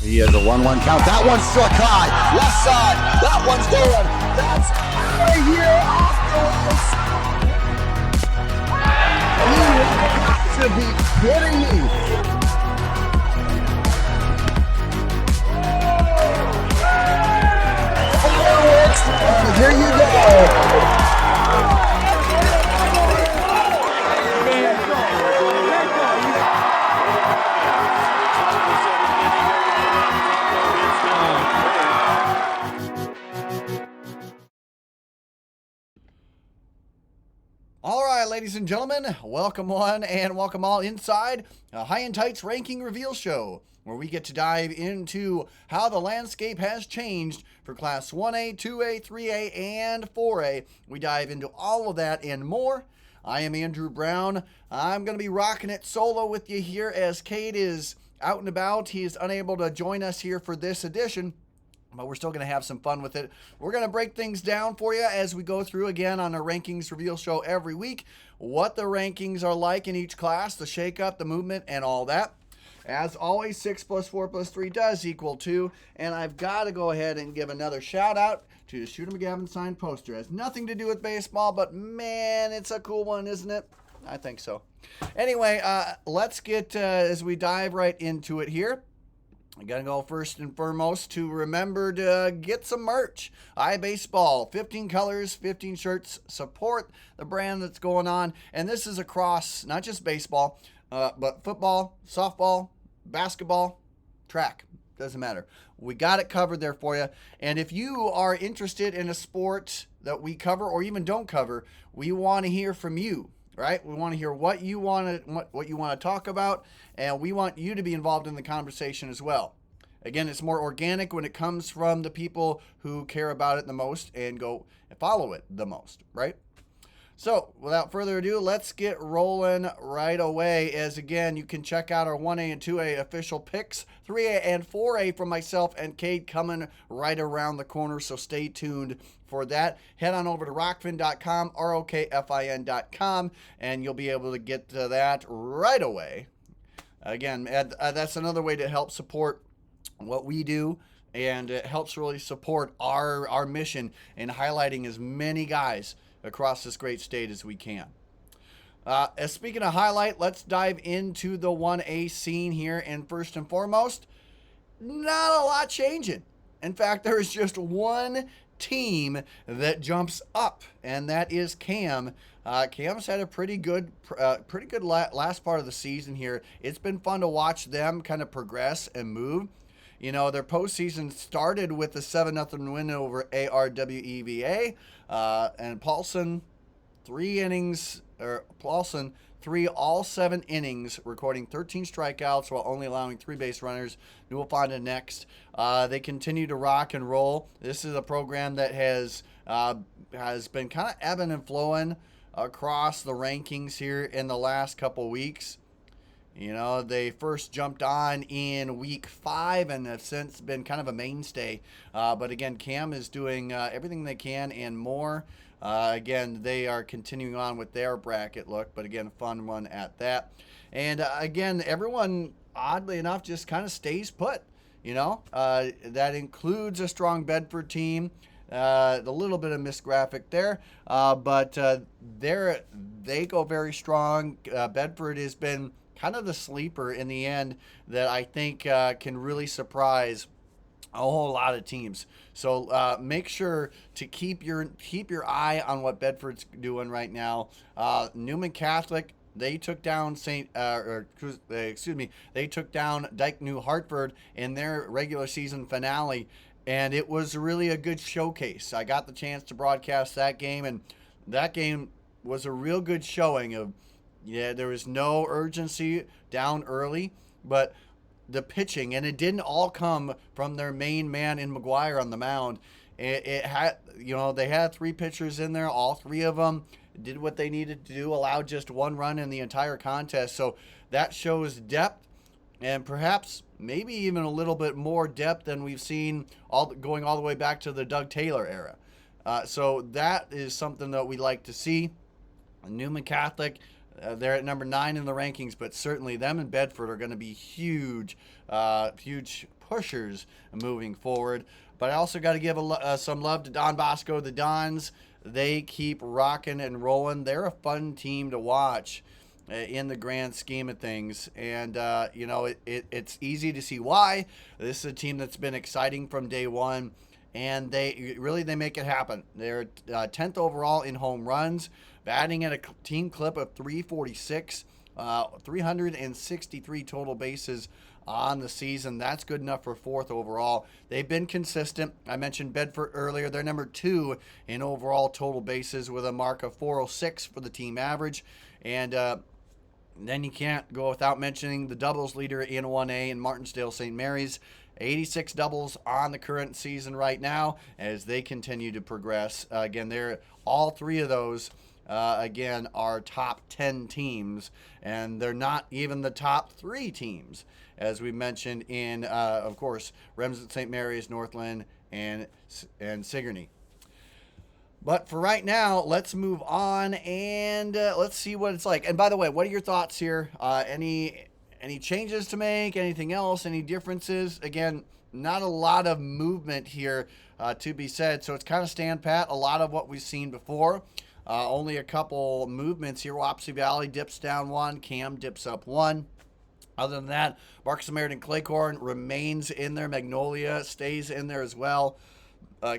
He has a 1-1 count. That one's struck high. Left side. That one's going. That's out of here off the wall. You have got to be kidding me. Fireworks. Here you go. All right, ladies and gentlemen, welcome one and welcome all inside a High and Tight's Ranking Reveal Show, where we get to dive into how the landscape has changed for Class 1A, 2A, 3A, and 4A. We dive into all of that and more. I am Andrew Brown. I'm going to be rocking it solo with you here as Cade is out and about. He is unable to join us here for this edition, but we're still going to have some fun with it. We're going to break things down for you as we go through again on our Rankings Reveal Show every week, what the rankings are like in each class, the shakeup, the movement, and all that. As always, 6 plus 4 plus 3 does equal 2, and I've got to go ahead and give another shout out to the Shooter McGavin signed poster. It has nothing to do with baseball, but man, it's a cool one, isn't it? I think so. Anyway, let's get, as we dive right into it here, I gotta go first and foremost to remember to get some merch. IABaseball, 15 colors, 15 shirts. Support the brand that's going on. And this is across not just baseball, but football, softball, basketball, track. Doesn't matter. We got it covered there for you. And if you are interested in a sport that we cover or even don't cover, we want to hear from you. Right? We want to hear what you want to talk about, and we want you to be involved in the conversation as well. Again, it's more organic when it comes from the people who care about it the most and go and follow it the most, right? So, without further ado, let's get rolling right away. As again, you can check out our 1A and 2A official picks, 3A and 4A from myself and Cade coming right around the corner, so stay tuned for that. Head on over to rockfin.com, ROKFIN.com, and you'll be able to get to that right away. Again, that's another way to help support what we do, and it helps really support our mission in highlighting as many guys across this great state as we can. As speaking of highlight, let's dive into the 1A scene here. And first and foremost, not a lot changing. In fact, there is just one team that jumps up, and that is Cam. Cam's had a pretty good last part of the season here. It's been fun to watch them kind of progress and move. You know, their postseason started with a 7-0 win over ARWEVA, and Paulson, 3 all 7 innings, recording 13 strikeouts while only allowing 3 base runners. Newell-Fonda next. They continue to rock and roll. This is a program that has been kind of ebbing and flowing across the rankings here in the last couple weeks. You know, they first jumped on in week 5 and have since been kind of a mainstay. But again, Cam is doing everything they can and more. Again, they are continuing on with their bracket look, but again, fun one at that. And again, everyone, oddly enough, just kind of stays put. You know, that includes a strong Bedford team. A little bit of missed graphic there, but they go very strong. Bedford has been kind of the sleeper in the end that I think can really surprise a whole lot of teams. So make sure to keep your eye on what Bedford's doing right now. Newman Catholic, they took down they took down Dyke New Hartford in their regular season finale, and it was really a good showcase. I got the chance to broadcast that game, and that game was a real good showing of, yeah, there was no urgency down early, but the pitching, and it didn't all come from their main man in McGuire on the mound. It had, you know, they had 3 pitchers in there. All 3 of them did what they needed to do, allowed just 1 run in the entire contest. So that shows depth, and perhaps maybe even a little bit more depth than we've seen going all the way back to the Doug Taylor era. So that is something that we like to see. Newman Catholic, they're at number 9 in the rankings, but certainly them and Bedford are going to be huge pushers moving forward. But I also got to give some love to Don Bosco. The Dons, they keep rocking and rolling. They're a fun team to watch in the grand scheme of things. And, it's easy to see why. This is a team that's been exciting from day one. And they make it happen. They're 10th overall in home runs, batting at a team clip of 346, 363 total bases on the season. That's good enough for 4th overall. They've been consistent. I mentioned Bedford earlier. They're number 2 in overall total bases with a mark of 406 for the team average. And then you can't go without mentioning the doubles leader in 1A in Martinsdale St. Mary's. 86 doubles on the current season right now as they continue to progress. Again, they're all 3 of those, are top 10 teams, and they're not even the top 3 teams, as we mentioned in, of course, Remsen St. Mary's, Northland, and Sigourney. But for right now, let's move on and let's see what it's like. And by the way, what are your thoughts here? Any changes to make? Anything else? Any differences? Again, not a lot of movement here to be said, so it's kind of stand pat. A lot of what we've seen before. Only a couple movements here. Wapsie Valley dips down 1. Cam dips up 1. Other than that, Marcus Meriden Claycorn remains in there. Magnolia stays in there as well.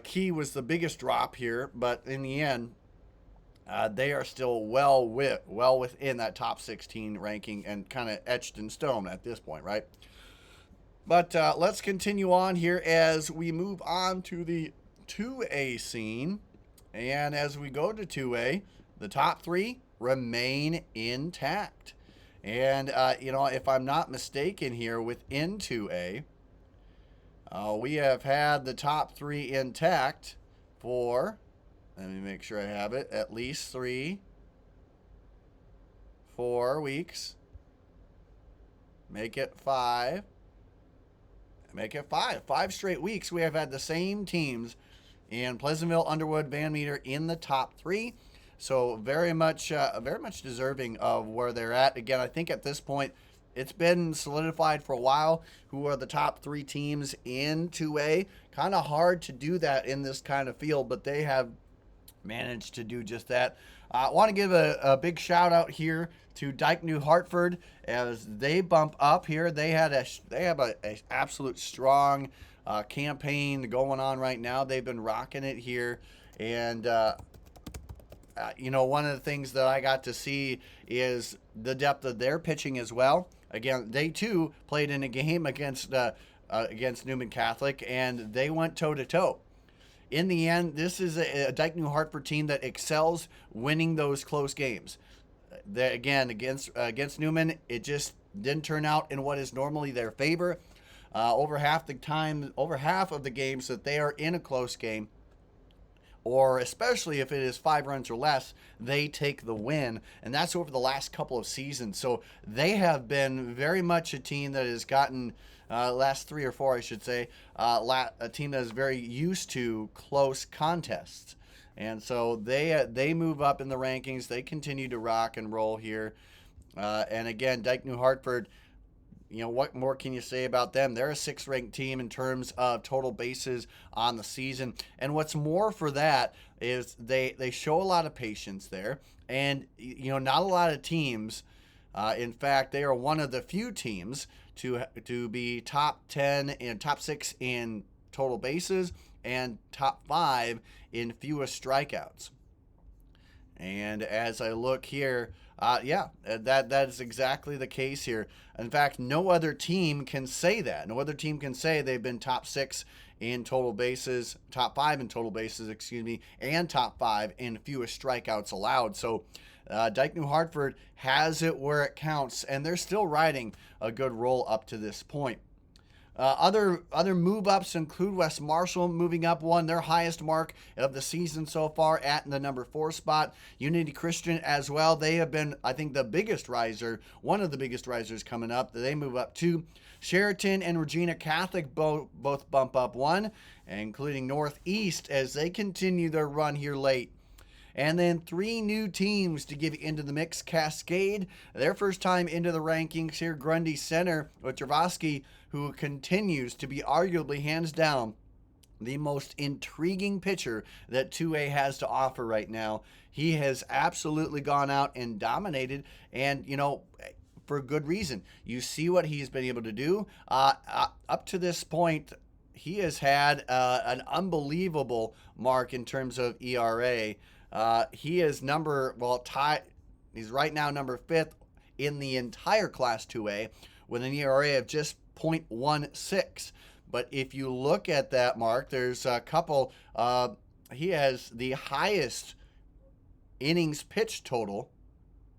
Key was the biggest drop here, but in the end, they are still well within that top 16 ranking and kind of etched in stone at this point, right? But let's continue on here as we move on to the 2A scene. And as we go to 2A, the top 3 remain intact. And, if I'm not mistaken here, within 2A, we have had the top 3 intact for, let me make sure I have it, at least 3, 4 weeks. Make it 5. Make it 5. 5 straight weeks we have had the same teams in Pleasantville, Underwood, Van Meter in the top 3. So very much deserving of where they're at. Again, I think at this point it's been solidified for a while who are the top 3 teams in 2A. Kind of hard to do that in this kind of field, but they have managed to do just that. I want to give a big shout out here to Dyke New Hartford as they bump up here. They have a absolute strong campaign going on right now. They've been rocking it here, and one of the things that I got to see is the depth of their pitching as well. Again, they too played in a game against Newman Catholic, and they went toe to toe. In the end, this is a Dyke New Hartford team that excels winning those close games. Again, against Newman, it just didn't turn out in what is normally their favor. Over half of the games that they are in a close game, or especially if it is 5 runs or less, they take the win. And that's over the last couple of seasons. So they have been very much a team that has gotten, last 3 or 4, I should say, a team that is very used to close contests. And so they move up in the rankings. They continue to rock and roll here. And again, Dyke New Hartford, what more can you say about them? They're a 6th ranked team in terms of total bases on the season. And what's more for that is they show a lot of patience there. And, not a lot of teams, in fact, they are one of the few teams to be top 10 and top 6 in total bases and top 5 in fewest strikeouts. And as I look here, that is exactly the case here. In fact, no other team can say that. No other team can say they've been top 6 in total bases, top 5 in total bases, and top 5 in fewest strikeouts allowed. So Dyke New Hartford has it where it counts, and they're still riding a good roll up to this point. Other move-ups include West Marshall moving up their highest mark of the season so far at the number 4 spot. Unity Christian as well. They have been, I think, the biggest riser, one of the biggest risers coming up. They move up 2. Sheraton and Regina Catholic both bump up 1, including Northeast as they continue their run here late. And then 3 new teams to give you into the mix. Cascade, their first time into the rankings here. Grundy Center with Javosky, who continues to be arguably hands down the most intriguing pitcher that 2A has to offer right now. He has absolutely gone out and dominated, and, for good reason. You see what he's been able to do. Up to this point, he has had an unbelievable mark in terms of ERA. He is he's right now number 5th in the entire Class 2A with an ERA of just .16. But if you look at that mark, there's a couple. He has the highest innings pitched total,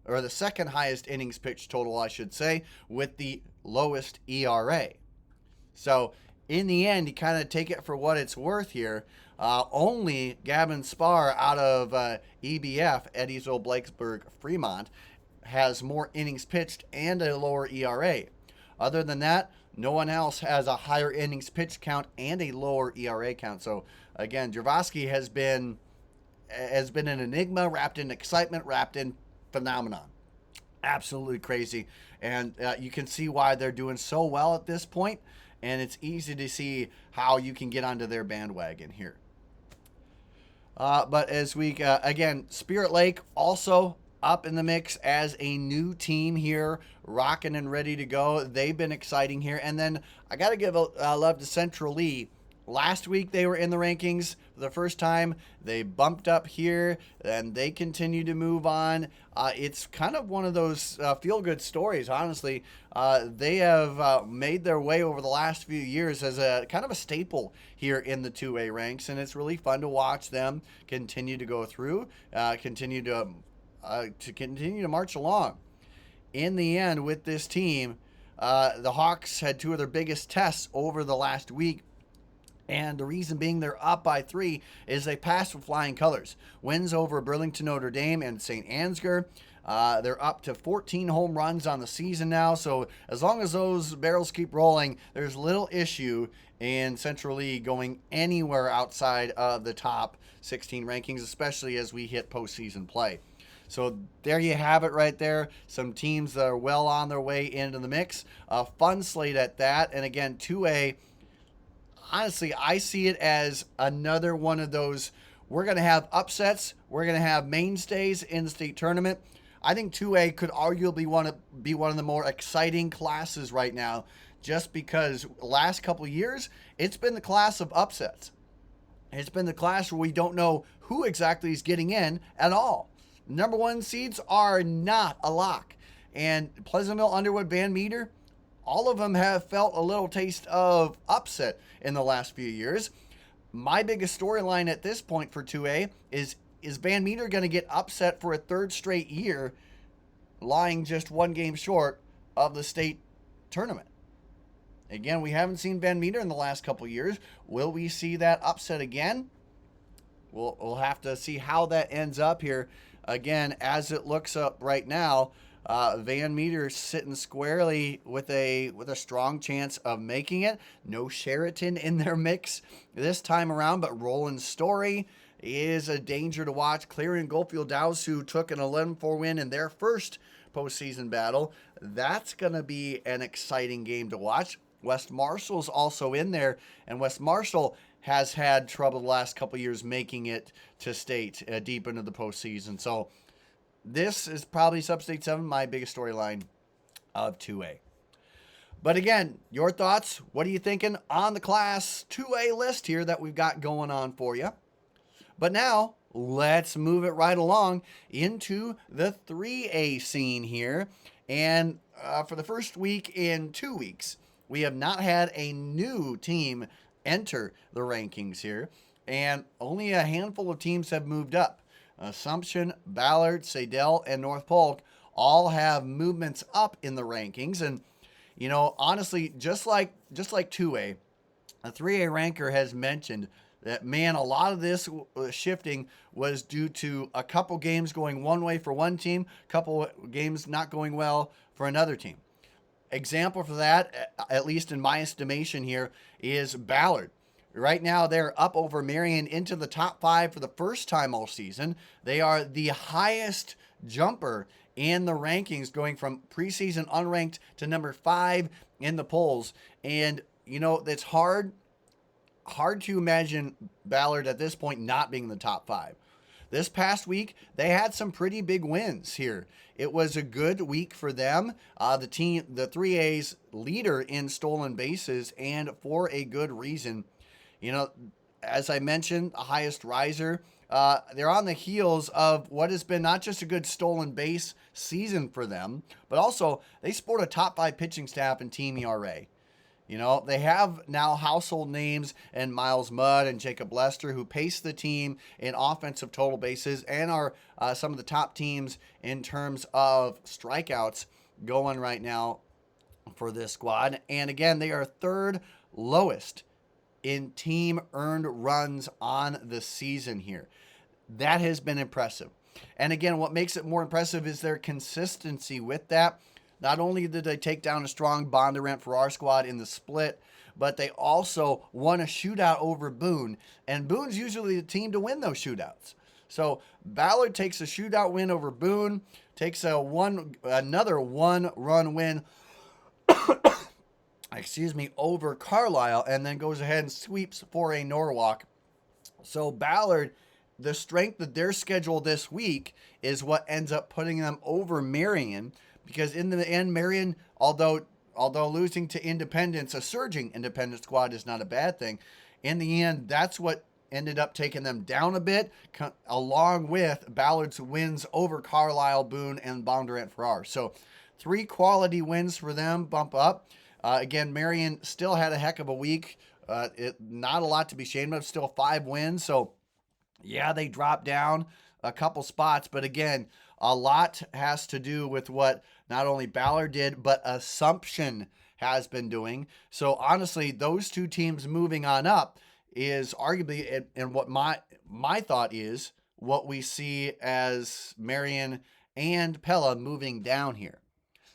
or the second highest innings pitched total, I should say, with the lowest ERA. So in the end, you kind of take it for what it's worth here. Only Gavin Spar out of EBF, Eddiesville, Blakesburg, Fremont, has more innings pitched and a lower ERA. Other than that, no one else has a higher innings pitched count and a lower ERA count. So again, Javosky has been an enigma, wrapped in excitement, wrapped in phenomenon. Absolutely crazy. And you can see why they're doing so well at this point, and it's easy to see how you can get onto their bandwagon here. But as we, again, Spirit Lake also up in the mix as a new team here, rocking and ready to go. They've been exciting here. And then I got to give love to Central Lee. Last week they were in the rankings for the first time. They bumped up here, and they continue to move on. It's kind of one of those feel-good stories, honestly. They have made their way over the last few years as a kind of a staple here in the 2A ranks, and it's really fun to watch them continue to go through, continue to march along. In the end, with this team, the Hawks had 2 of their biggest tests over the last week. And the reason being they're up by 3 is they passed with flying colors. Wins over Burlington Notre Dame and St. Ansgar. They're up to 14 home runs on the season now. So as long as those barrels keep rolling, there's little issue in Central League going anywhere outside of the top 16 rankings, especially as we hit postseason play. So there you have it right there. Some teams that are well on their way into the mix. A fun slate at that. And again, 2A, honestly, I see it as another one of those, we're going to have upsets. We're going to have mainstays in the state tournament. I think 2A could arguably be one of the more exciting classes right now, just because last couple of years, it's been the class of upsets. It's been the class where we don't know who exactly is getting in at all. Number 1 seeds are not a lock. And Pleasantville, Underwood, Van Meter, all of them have felt a little taste of upset in the last few years. My biggest storyline at this point for 2A is Van Meter going to get upset for a 3rd straight year, lying just 1 game short of the state tournament? Again, we haven't seen Van Meter in the last couple years. Will we see that upset again? We'll have to see how that ends up here. Again, as it looks up right now, Van Meter sitting squarely with a strong chance of making it. No Sheraton in their mix this time around, but Roland Story is a danger to watch. Clarion Goldfield Dows, who took an 11-4 win in their first postseason battle. That's going to be an exciting game to watch. West Marshall's also in there, and West Marshall has had trouble the last couple years making it to state deep into the postseason. So this is probably Sub-State 7, my biggest storyline of 2A. But again, your thoughts, what are you thinking on the Class 2A list here that we've got going on for you? But now, let's move it right along into the 3A scene here. And for the first week in 2 weeks, we have not had a new team enter the rankings here, and only a handful of teams have moved up. Assumption, Ballard, Sadell, and North Polk all have movements up in the rankings. And, honestly, just like 2A, a 3A ranker has mentioned that, man, a lot of this shifting was due to a couple games going one way for one team, a couple games not going well for another team. Example for that, at least in my estimation here, is Ballard. Right now, they're up over Marion into the top 5 for the first time all season. They are the highest jumper in the rankings, going from preseason unranked to number 5 in the polls. And, it's hard to imagine Ballard at this point not being in the top 5. This past week, they had some pretty big wins here. It was a good week for them. The 3A's leader in stolen bases, and for a good reason. As I mentioned, the highest riser. They're on the heels of what has been not just a good stolen base season for them, but also they sport a top 5 pitching staff in team ERA. They have now household names in Miles Mudd and Jacob Lester, who pace the team in offensive total bases and are some of the top teams in terms of strikeouts going right now for this squad. And again, they are third lowest in team earned runs on the season here. That has been impressive. And again, what makes it more impressive is their consistency with that. Not only did they take down a strong Bondurant for our squad in the split, but they also won a shootout over Boone. And Boone's usually the team to win those shootouts. So Ballard takes a shootout win over Boone, takes another one-run win over Carlisle, and then goes ahead and sweeps for a Norwalk. So Ballard, the strength of their schedule this week is what ends up putting them over Marion, because in the end, Marion, although losing to Independence, a surging Independence squad is not a bad thing. In the end, that's what ended up taking them down a bit, along with Ballard's wins over Carlisle, Boone, and Bondurant Farrar. So 3 quality wins for them, bump up. Again, Marion still had a heck of a week. Not a lot to be ashamed of, still 5 wins. So, yeah, they dropped down a couple spots. But again, a lot has to do with what not only Ballard did, but Assumption has been doing. So, honestly, those 2 teams moving on up is arguably, and what my thought is, what we see as Marion and Pella moving down here.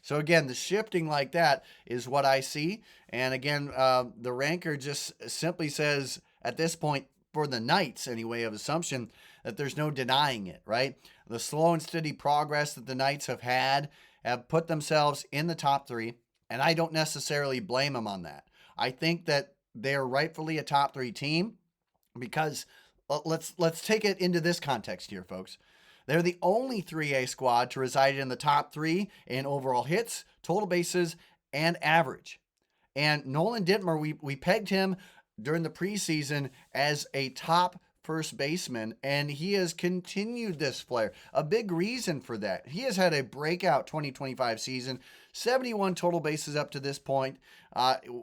So again, the shifting like that is what I see. And again, the ranker just simply says at this point, for the Knights anyway, of Assumption, that there's no denying it, right? The slow and steady progress that the Knights have put themselves in the top 3, and I don't necessarily blame them on that. I think that they're rightfully a top 3 team because let's take it into this context here, folks. They're the only 3A squad to reside in the top 3 in overall hits, total bases, and average. And Nolan Dittmer, we pegged him during the preseason as a top first baseman, and he has continued this flair. A big reason for that, he has had a breakout 2025 season, 71 total bases up to this point,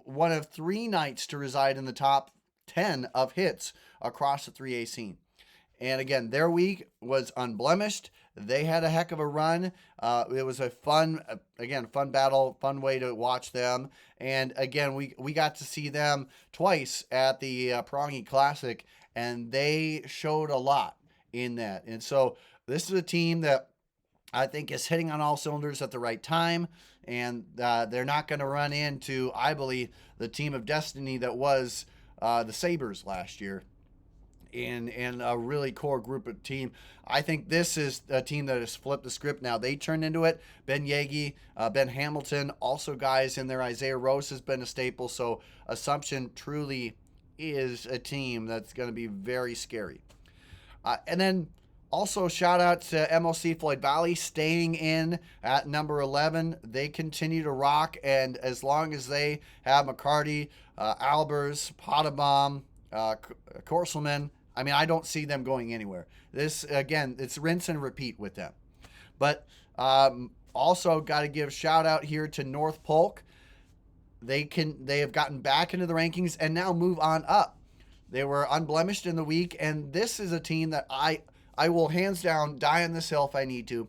one of 3 Knights to reside in the top 10 of hits across the 3A scene. And again, their week was unblemished. They had a heck of a run. It was a fun battle, fun way to watch them. And again, we got to see them twice at the Parongi Classic, and they showed a lot in that. And so this is a team that I think is hitting on all cylinders at the right time, and they're not going to run into, I believe, the team of destiny that was the Sabres last year. In a really core group of team. I think this is a team that has flipped the script now. They turned into it. Ben Yagi, Ben Hamilton, also guys in there. Isaiah Rose has been a staple. So Assumption truly is a team that's going to be very scary. And then also shout out to MLC Floyd Valley staying in at number 11. They continue to rock, and as long as they have McCarty, Albers, Potabom, Korselman, I mean, I don't see them going anywhere. This, again, it's rinse and repeat with them. But also got to give shout out here to North Polk. They have gotten back into the rankings and now move on up. They were unblemished in the week, and this is a team that I will hands down die on this hill if I need to.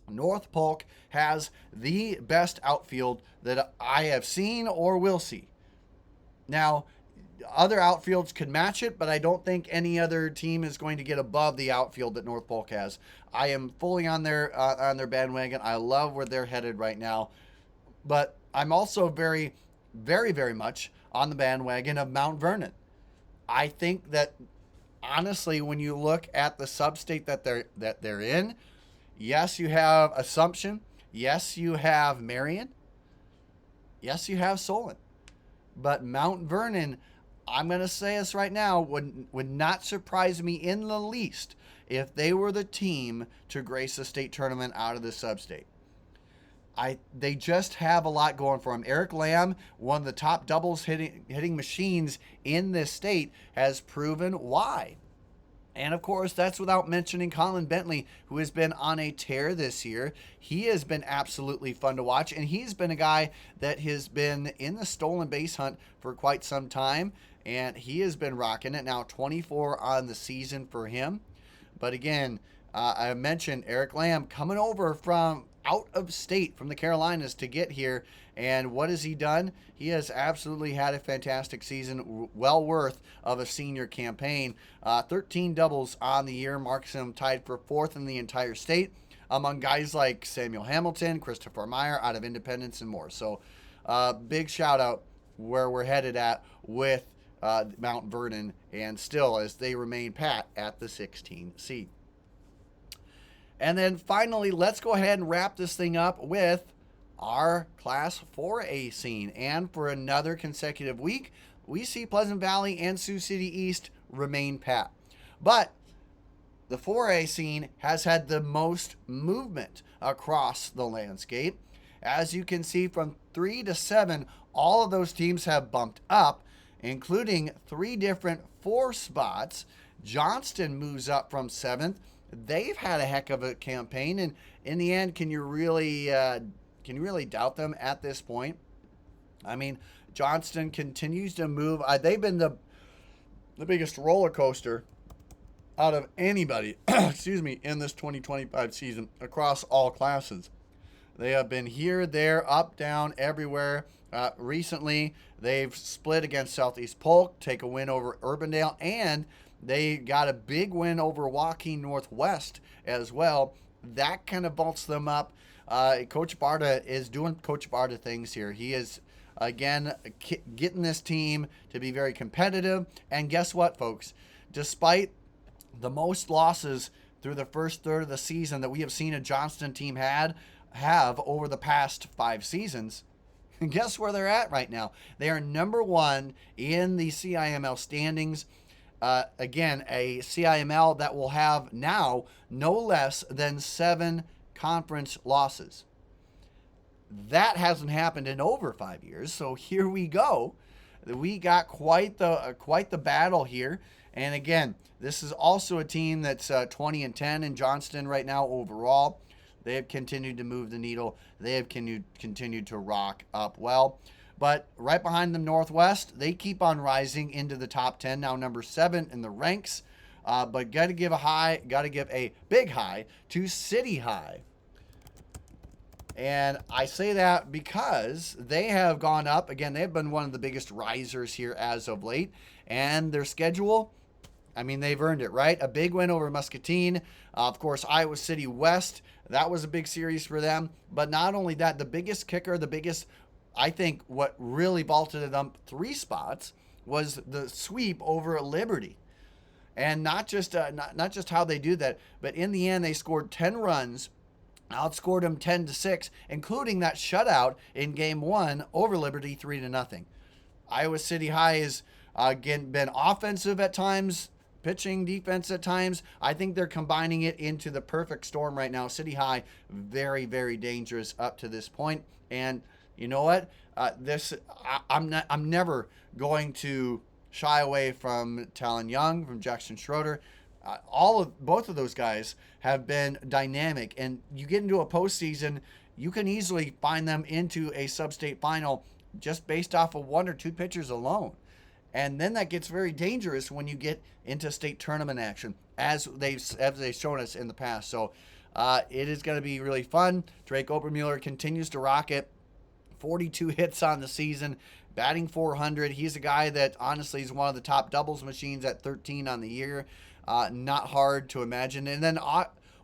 North Polk has the best outfield that I have seen or will see. Now, other outfields could match it, but I don't think any other team is going to get above the outfield that North Polk has. I am fully on their bandwagon. I love where they're headed right now. But I'm also very, very, very much on the bandwagon of Mount Vernon. I think that honestly, when you look at the sub-state that they're in, yes, you have Assumption. Yes, you have Marion. Yes, you have Solon. But Mount Vernon, I'm going to say this right now, would not surprise me in the least if they were the team to grace the state tournament out of the sub-state. They just have a lot going for them. Eric Lamb, one of the top doubles hitting machines in this state, has proven why. And of course, that's without mentioning Colin Bentley, who has been on a tear this year. He has been absolutely fun to watch, and he's been a guy that has been in the stolen base hunt for quite some time, and he has been rocking it. Now 24 on the season for him. But again, I mentioned Eric Lamb coming over from out of state from the Carolinas to get here. And what has he done? He has absolutely had a fantastic season, well worth of a senior campaign. 13 doubles on the year, marks him tied for fourth in the entire state among guys like Samuel Hamilton, Christopher Meyer out of Independence, and more. So big shout out where we're headed at with Mount Vernon, and still as they remain pat at the 16 seed. And then finally, let's go ahead and wrap this thing up with our Class 4A scene. And for another consecutive week, we see Pleasant Valley and Sioux City East remain pat. But the 4A scene has had the most movement across the landscape. As you can see, from 3 to 7, all of those teams have bumped up, including 3 different 4 spots. Johnston moves up from 7th. They've had a heck of a campaign, and in the end, can you really doubt them at this point? I mean, Johnston continues to move. They've been the biggest roller coaster out of anybody, excuse me, in this 2025 season across all classes. They have been here, there, up, down, everywhere. Recently, they've split against Southeast Polk, take a win over Urbandale, and they got a big win over Joaquin Northwest as well. That kind of vaults them up. Coach Barta is doing Coach Barta things here. He is, again, getting this team to be very competitive. And guess what, folks? Despite the most losses through the first third of the season that we have seen a Johnston team have over the past 5 seasons, guess where they're at right now? They are number 1 in the CIML standings. Again, a CIML that will have now no less than 7 conference losses. That hasn't happened in over 5 years. So here we go. We got quite the battle here. And again, this is also a team that's 20-10 in Johnston right now overall. They have continued to move the needle. They have continued to rock up well. But right behind them, Northwest, they keep on rising into the top 10, now number 7 in the ranks. But got to give a big high to City High. And I say that because they have gone up. Again, they've been one of the biggest risers here as of late. And their schedule, I mean, they've earned it, right? A big win over Muscatine. Of course, Iowa City West, that was a big series for them. But not only that, the biggest kicker, I think what really vaulted it up 3 spots was the sweep over Liberty. And not just how they do that, but in the end, they scored 10 runs, outscored them 10-6, including that shutout in Game 1 over Liberty 3-0. Iowa City High has, again, been offensive at times, pitching, defense at times. I think they're combining it into the perfect storm right now. City High, very, very dangerous up to this point. And you know what? I'm never going to shy away from Talon Young, from Jackson Schroeder. Both of those guys have been dynamic, and you get into a postseason, you can easily find them into a sub-state final just based off of 1 or 2 pitchers alone. And then that gets very dangerous when you get into state tournament action, as they've shown us in the past. So it is going to be really fun. Drake Obermuller continues to rock it. 42 hits on the season, batting .400. He's a guy that honestly is one of the top doubles machines at 13 on the year. Not hard to imagine. And then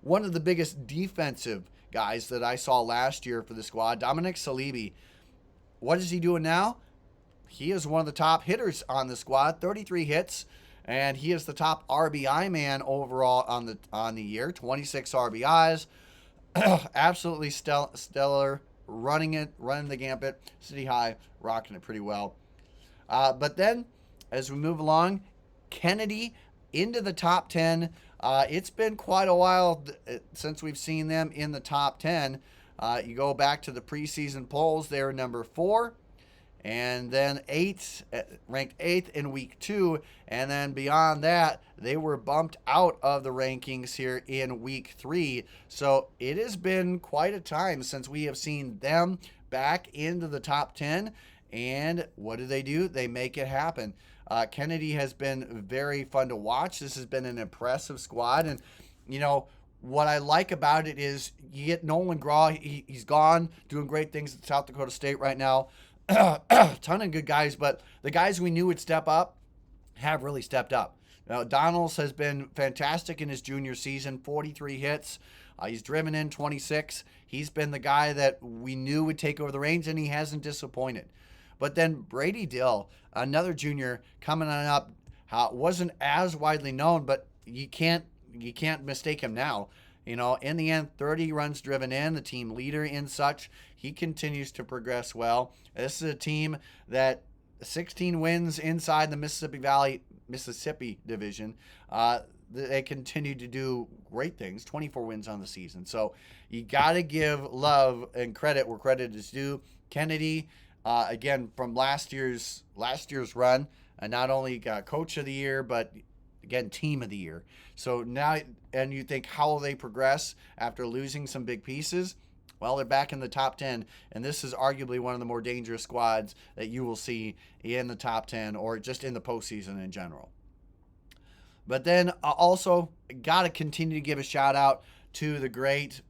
one of the biggest defensive guys that I saw last year for the squad, Dominic Salibi. What is he doing now? he is one of the top hitters on the squad, 33 hits, and he is the top RBI man overall on the year, 26 RBIs. Absolutely stellar, running the gambit, city high, rocking it pretty well. But then, as we move along, Kennedy into the top 10. It's been quite a while since we've seen them in the top 10. You go back to the preseason polls, they were number 4. And then ranked 8th in week 2. And then beyond that, they were bumped out of the rankings here in week 3. So it has been quite a time since we have seen them back into the top 10. And what do? They make it happen. Kennedy has been very fun to watch. This has been an impressive squad. And, you know, what I like about it is you get Nolan Graw. He's gone, doing great things at South Dakota State right now. Ton of good guys, but the guys we knew would step up have really stepped up. Now, Donalds has been fantastic in his junior season, 43 hits. He's driven in 26. He's been the guy that we knew would take over the reins, and he hasn't disappointed. But then Brady Dill, another junior coming on up, wasn't as widely known, but you can't mistake him now. You know, in the end, 30 runs driven in, the team leader in such. He continues to progress well. This is a team that 16 wins inside the Mississippi division. They continue to do great things, 24 wins on the season. So you got to give love and credit where credit is due. Kennedy, again, from last year's run, not only got coach of the year, but again, team of the year. So now, and you think, how will they progress after losing some big pieces? Well, they're back in the top 10, and this is arguably one of the more dangerous squads that you will see in the top 10 or just in the postseason in general. But then also got to continue to give a shout out to the great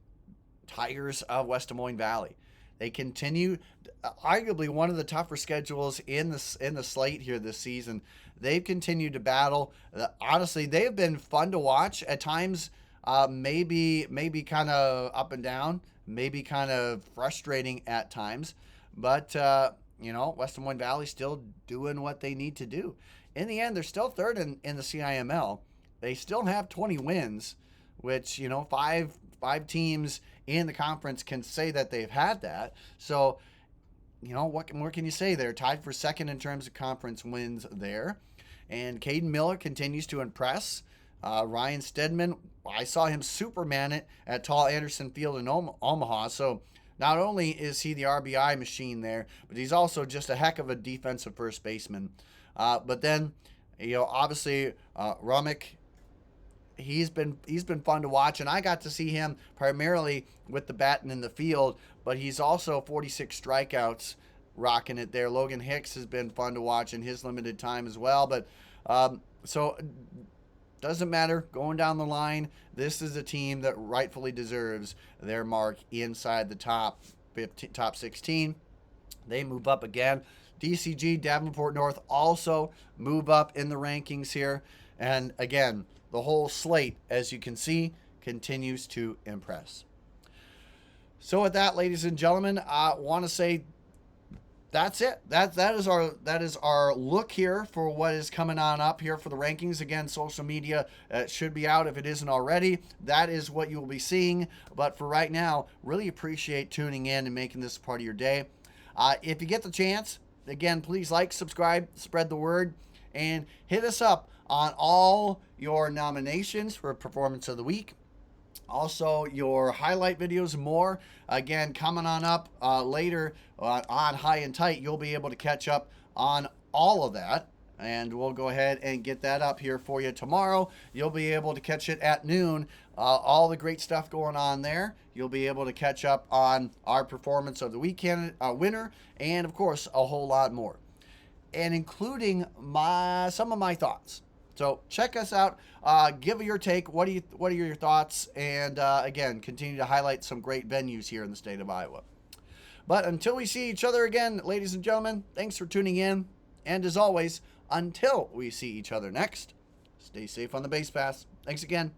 Tigers of West Des Moines Valley. They continue, arguably one of the tougher schedules in the slate here this season. They've continued to battle. Honestly, they have been fun to watch at times. Maybe kind of up and down, maybe kind of frustrating at times. But West Des Moines Valley still doing what they need to do. In the end, they're still third in the CIML. They still have 20 wins, which five teams in the conference can say that they've had that. So, what more can you say? They're tied for second in terms of conference wins there. And Caden Miller continues to impress. Ryan Stedman, I saw him Superman it at Tall Anderson Field in Omaha. So not only is he the RBI machine there, but he's also just a heck of a defensive first baseman. But then, obviously, Rumick, he's been fun to watch, and I got to see him primarily with the bat and in the field, but he's also 46 strikeouts rocking it there. Logan Hicks has been fun to watch in his limited time as well, but so doesn't matter going down the line. This is a team that rightfully deserves their mark inside the top 16. They move up again. DCG, Davenport North, also move up in the rankings here. And again, the whole slate, as you can see, continues to impress. So with that, ladies and gentlemen, I want to say that's it. That is our look here for what is coming on up here for the rankings. Again, social media should be out if it isn't already. That is what you will be seeing. But for right now, really appreciate tuning in and making this part of your day. If you get the chance, again, please like, subscribe, spread the word, and hit us up on all your nominations for Performance of the Week. Also, your highlight videos and more. Again, coming on up later on High and Tight, you'll be able to catch up on all of that. And we'll go ahead and get that up here for you tomorrow. You'll be able to catch it at noon. All the great stuff going on there. You'll be able to catch up on our Performance of the Weekend winner, and of course, a whole lot more, and including some of my thoughts. So check us out. Give your take. What are your thoughts? And again, continue to highlight some great venues here in the state of Iowa. But until we see each other again, ladies and gentlemen, thanks for tuning in. And as always, until we see each other next, stay safe on the base pass. Thanks again.